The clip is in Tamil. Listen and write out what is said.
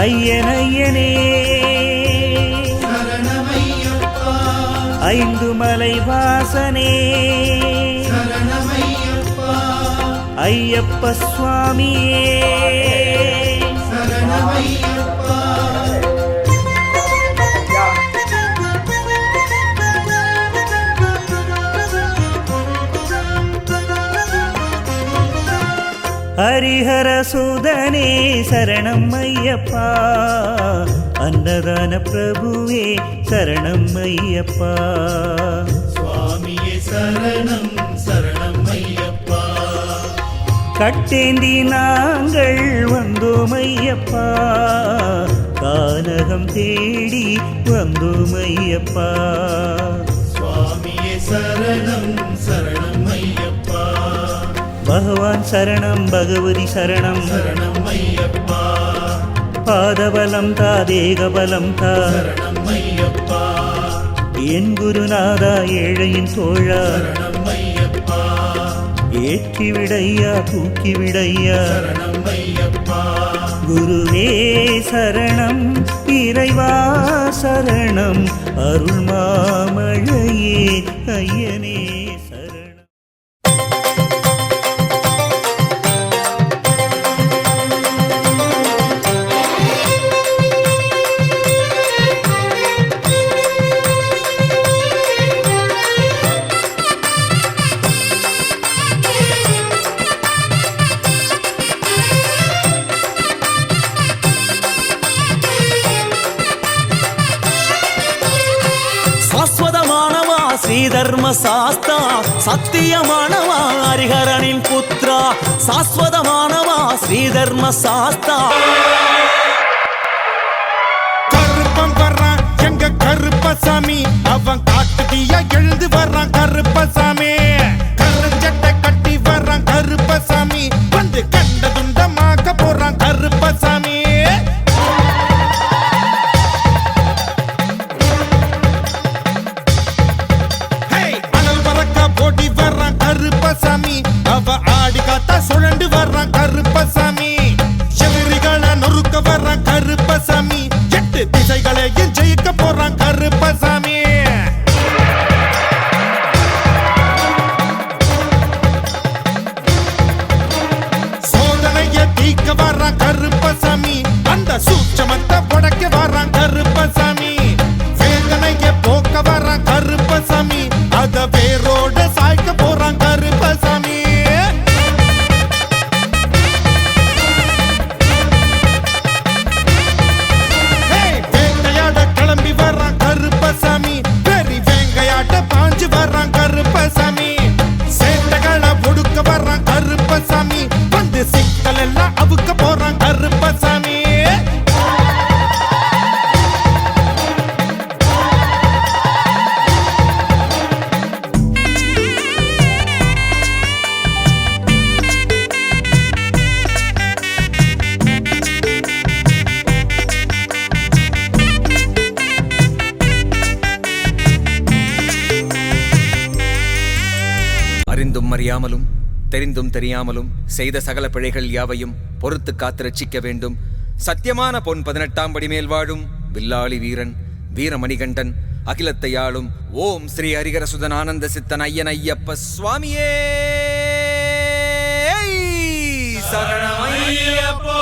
ஐயன் ஐயனே சரணமையப்பா, ஐந்து மலை வாசனே சரணமையப்பா, ஐயப்ப சுவாமியே சரணமையப்பா. ஹரிஹர சுதனே சரணம் ஐயப்பா, அன்னதான பிரபுவே சரணம் ஐயப்பா, சுவாமியே சரணம் சரணம் ஐயப்பா, கட்டேந்தி நாங்கள் வந்தோம் ஐயப்பா, கானகம் தேடி வந்தோம் ஐயப்பா, சுவாமியே சரணம் சரணம் ஐயப்பா, பகவான் சரணம் பகவதி சரணம் சரணம் ஐயப்பா, பாதபலம் தா தேகபலம் தா சரணம் ஐயப்பா, என் குருநாதா ஏழையின் தோழா சரணம் ஐயப்பா, ஏற்றி விடையா தூக்கி விடையா சரணம் ஐயப்பா, குருவே சரணம் இறைவா சரணம் அருள் மாமழையே ஐயனே சரணம். சாஸ்வதமானவா ஸ்ரீதர்ம சாஸ்தா, சத்தியமானவா ஹரிஹரனின் புத்ரா, சாஸ்வதமானவா ஸ்ரீதர்ம சாஸ்தா. கருப்பன் வர்றான் எங்க கருப்பசாமி, அவன் காட்டுதியா எழுந்து வர்றான் கருப்பசாமி, கருஞ்சட்டை கட்டி வர்றான் கருப்பசாமி, வந்து கண்ட துண்டமாக்க போறான் கருப்பசாமி. அனல் பறக்க போட்டி வர்றான் கருப்பசாமி, அவ ஆடி காத்தா சுழண்டு வர்றான் கருப்பசாமி, எதிரிகளை நொறுக்க வர்றான் கருப்பசாமி, எட்டு திசைகளையும் ஜெயிக்க போறான் கருப்பசாமி. சோதனைய தீக்க வர்றான் கருப்பசாமி, அந்த சூட்சமத்தை உடைக்க வர்றான் கருப்பசாமி, வேதனைய போக்க வர்றான் கருப்பசாமி, அத வேரோட சாய்க்க போறான் கருப்பசாமி. வேங்கையாட கிளம்பி வர்றான் கருப்பசாமி, பெரி வேங்கையாட்ட பாஞ்சு வர்றான் கருப்பசாமி, சேட்டைகளை ஒடுக்க வர்றான் கருப்பசாமி, வந்து சிக்கல் எல்லாம் அவுக்க போறான் கருப்பசாமி. அறிந்தும் அறியாமலும் தெரிந்தும் தெரியாமலும் செய்த சகல பிழைகள் யாவையும் பொறுத்து காத்து ரட்சிக்க வேண்டும். சத்தியமான பொன் 18ஆம் படி மேல் வாழும் வில்லாளி வீரன் வீரமணிகண்டன் அகிலத்தை ஆளும் ஓம் ஸ்ரீ ஹரிஹரசுதன் ஆனந்த சித்தன் ஐயன் ஐயப்ப சுவாமியே சரணம் ஐயப்பா.